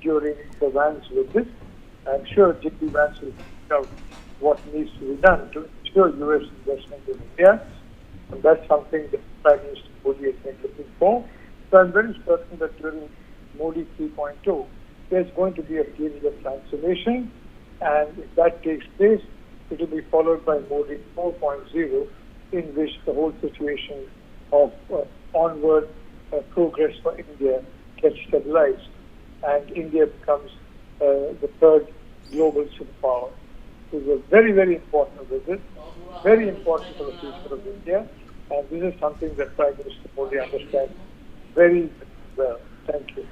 during the Vance visit. I'm sure JD Vance will find out what needs to be done to ensure U.S. investment in India, and that's something that Prime Minister Modi has been looking for. So I'm very certain that during Modi 3.0, there's going to be a period of transformation, and if that takes place, it will be followed by Modi 4.0, in which the whole situation of onward progress for India gets stabilized, and India becomes the third global superpower. It is a very, very important visit, very important for the future of India, and this is something that Prime Minister Modi understands very well. Thank you.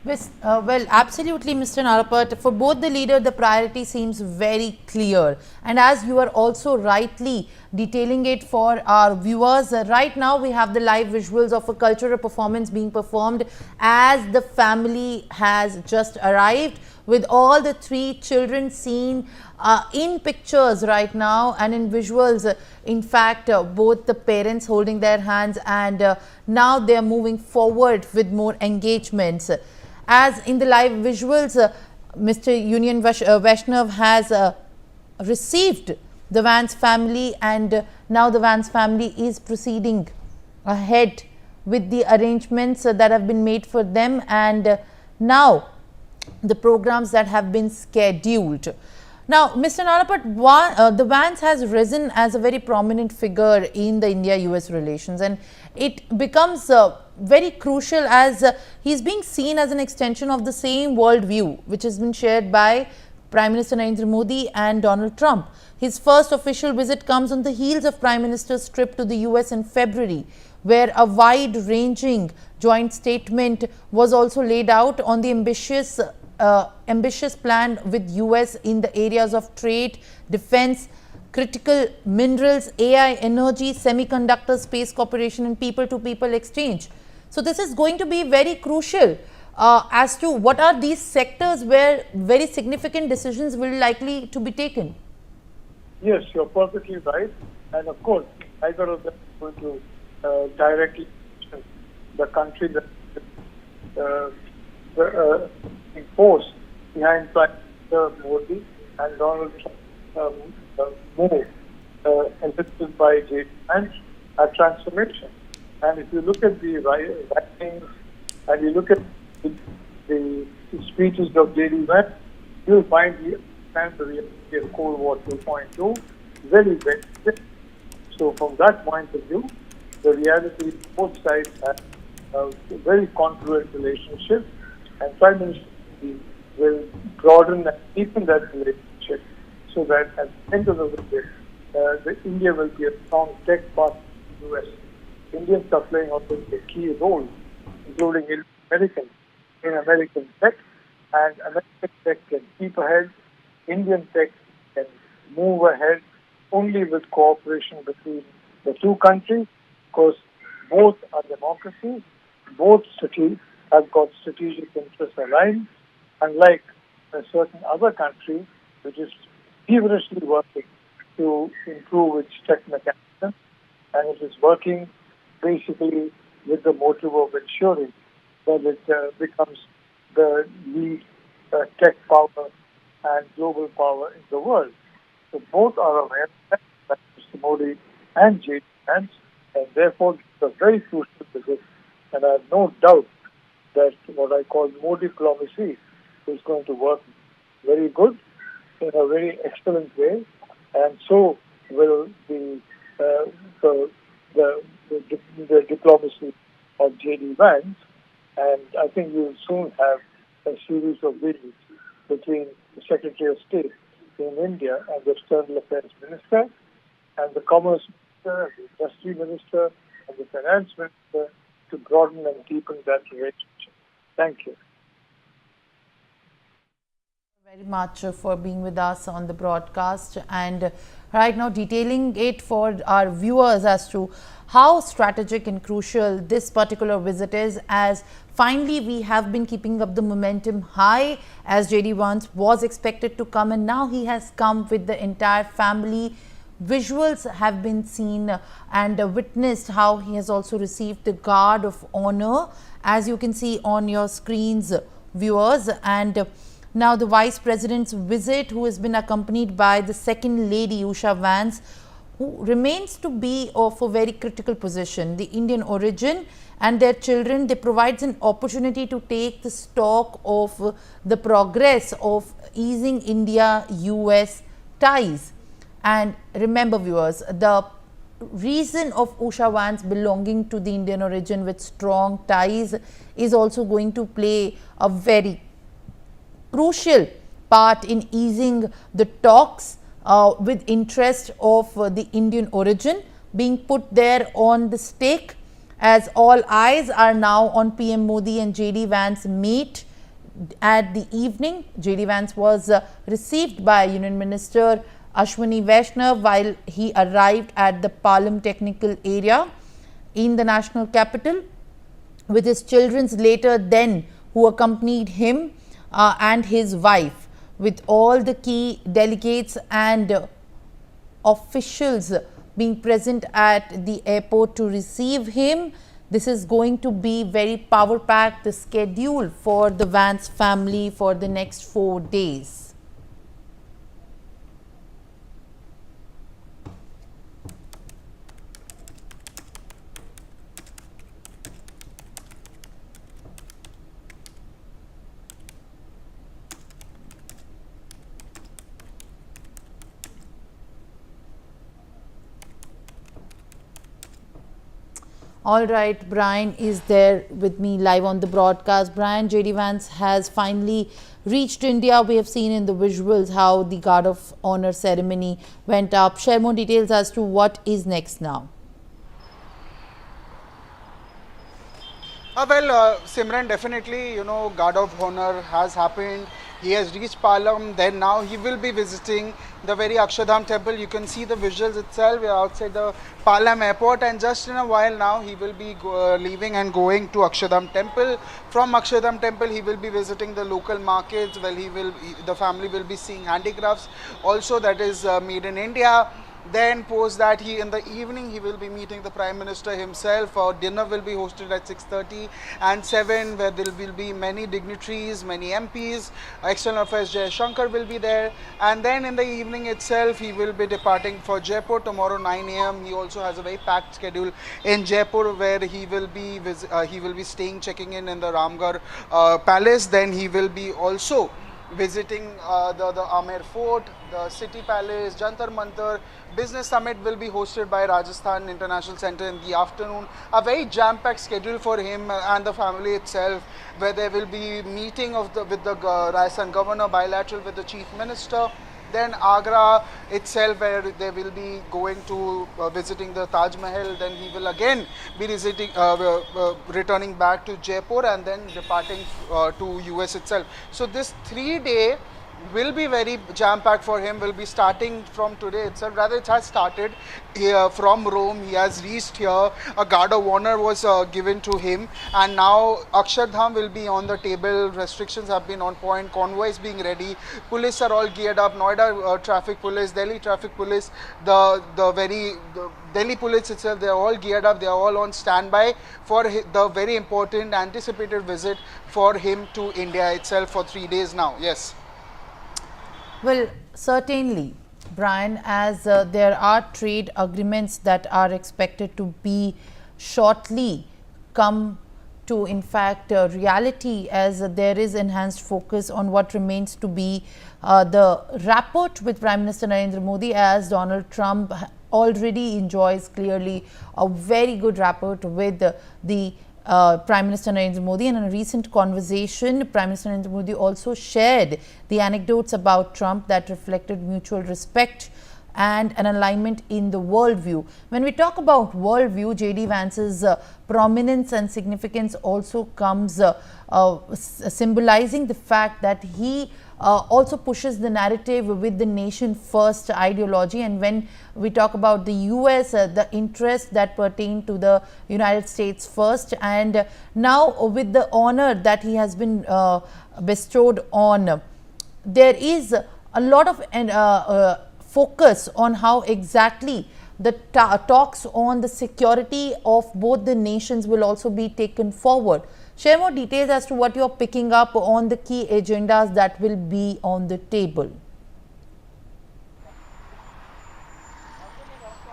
Well, absolutely, Mr. Narapat. For both the leader, the priority seems very clear. And as you are also rightly detailing it for our viewers, right now we have the live visuals of a cultural performance being performed as the family has just arrived, with all the 3 children seen in pictures right now and in visuals. In fact, both the parents holding their hands, and now they are moving forward with more engagements. As in the live visuals, Mr. Union Vaishnav has received the Vance family, and now the Vance family is proceeding ahead with the arrangements that have been made for them, and now the programs that have been scheduled. Now, Mr. Narapat, the Vance has risen as a very prominent figure in the India-US relations, and it becomes very crucial as he's being seen as an extension of the same worldview which has been shared by Prime Minister Narendra Modi and Donald Trump. His first official visit comes on the heels of Prime Minister's trip to the US in February, where a wide-ranging joint statement was also laid out on the ambitious plan with US in the areas of trade, defense, critical minerals, AI, energy, semiconductor, space cooperation, and people-to-people exchange. So this is going to be very crucial as to what are these sectors where very significant decisions will likely to be taken. Yes, you're perfectly right. And of course, neither of them is going to directly the country that force behind Prime Minister Modi and Donald Trump move assisted by JD Vance a transformation. And if you look at the writings and you look at the speeches of JD Vance, you'll find the reality of Cold War 2.2 very, very different. So from that point of view, the reality both sides have a very congruent relationship, and Prime Minister will broaden and deepen that relationship so that at the end of the day, India will be a strong tech partner in the US. Indians are playing also a key role, including in American tech, and American tech can keep ahead. Indian tech can move ahead only with cooperation between the two countries, because both are democracies, both cities have got strategic interests aligned, unlike a certain other country which is feverishly working to improve its tech mechanism, and it is working basically with the motive of ensuring that it becomes the lead tech power and global power in the world. So both are aware that Mr. Modi and JD Vance, and therefore it's a very crucial visit, and I have no doubt that what I call Modi diplomacy is going to work very good in a very excellent way, and so will the diplomacy of JD Vance, and I think we will soon have a series of visits between the Secretary of State in India and the External Affairs Minister, and the Commerce Minister, the Industry Minister, and the Finance Minister to broaden and deepen that relationship. Thank you very much for being with us on the broadcast, and right now detailing it for our viewers as to how strategic and crucial this particular visit is, as finally we have been keeping up the momentum high as JD Vance was expected to come, and now he has come with the entire family visuals have been seen and witnessed how he has also received the guard of honor, as you can see on your screens, viewers. And now the Vice President's visit, who has been accompanied by the Second Lady Usha Vance, who remains to be of a very critical position. The Indian origin and their children, they provides an opportunity to take the stock of the progress of easing India-US ties. And remember, viewers, the reason of Usha Vance belonging to the Indian origin with strong ties is also going to play a very crucial part in easing the talks with interest of the Indian origin being put there on the stake, as all eyes are now on PM Modi and JD Vance meet at the evening. JD Vance was received by Union Minister Ashwini Vaishnav while he arrived at the Palam Technical Area in the national capital, with his children later then who accompanied him and his wife, with all the key delegates and officials being present at the airport to receive him. This is going to be very power packed, the schedule for the Vance family for the next 4 days. All right, Brian is there with me live on the broadcast. Brian, JD Vance has finally reached India. We have seen in the visuals how the Guard of Honor ceremony went up. Share more details as to what is next now. Simran, definitely, Guard of Honor has happened. He has reached Palam. Then now he will be visiting the very Akshardham temple. You can see the visuals itself. We are outside the Palam airport, and just in a while now he will be leaving and going to Akshardham temple. From Akshardham temple he will be visiting the local markets. Well, the family will be seeing handicrafts also that is made in India. Then post that, in the evening he will be meeting the Prime Minister himself. Dinner will be hosted at 6:30 and 7, where there will be many dignitaries, many MPs. External Affairs Jay Shankar will be there. And then in the evening itself he will be departing for Jaipur tomorrow 9 AM. He also has a very packed schedule in Jaipur, where he will be staying, checking in the Ramgarh Palace. Then he will be also visiting the Amer Fort, the City Palace, Jantar Mantar. Business Summit will be hosted by Rajasthan International Center in the afternoon. A very jam-packed schedule for him and the family itself, where there will be meeting with the Rajasthan Governor, bilateral with the Chief Minister. Then Agra itself, where they will be going to visiting the Taj Mahal. Then he will again be visiting, returning back to Jaipur, and then departing to US itself. So this 3-day will be very jam-packed for him. Will be starting from today itself. Rather, it has started here from Rome. He has reached here. A Guard of Honor was given to him, and now Akshardham will be on the table. Restrictions have been on point. Convoys being ready. Police are all geared up. Noida traffic police, Delhi traffic police, the Delhi police itself, they are all geared up. They are all on standby for the very important anticipated visit for him to India itself for 3 days now. Yes. Well, certainly, Brian, as there are trade agreements that are expected to be shortly come to, in fact, reality, as there is enhanced focus on what remains to be the rapport with Prime Minister Narendra Modi, as Donald Trump already enjoys clearly a very good rapport with the Prime Minister Narendra Modi. And in a recent conversation, Prime Minister Narendra Modi also shared the anecdotes about Trump that reflected mutual respect and an alignment in the worldview. When we talk about worldview, JD Vance's prominence and significance also comes symbolizing the fact that he also pushes the narrative with the nation first ideology. And when we talk about the US, the interests that pertain to the United States first, and now with the honor that he has been bestowed on, there is a lot of focus on how exactly the talks on the security of both the nations will also be taken forward. Share more details as to what you are picking up on the key agendas that will be on the table.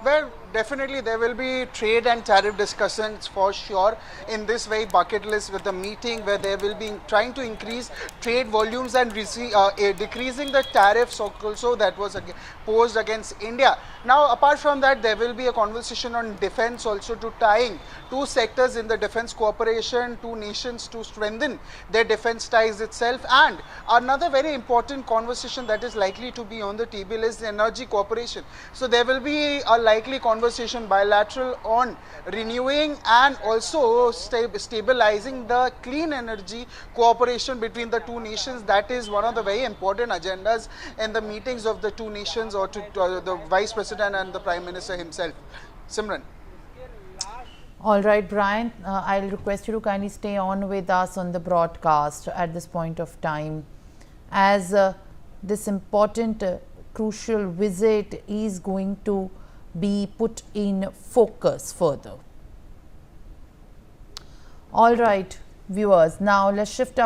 Well, definitely there will be trade and tariff discussions for sure in this very bucket list with the meeting where they will be trying to increase trade volumes and decreasing the tariffs also that was posed against India. Now, apart from that, there will be a conversation on defense also to tying two sectors in the defense cooperation, two nations to strengthen their defense ties itself. And another very important conversation that is likely to be on the table is energy cooperation. So there will be a likely conversation bilateral on renewing and also stabilizing the clean energy cooperation between the two nations. That is one of the very important agendas in the meetings of the two nations or to the Vice President and the Prime Minister himself. Simran. All right, Brian, I'll request you to kindly stay on with us on the broadcast at this point of time, as this important crucial visit is going to be put in focus further. All right, viewers, now let's shift our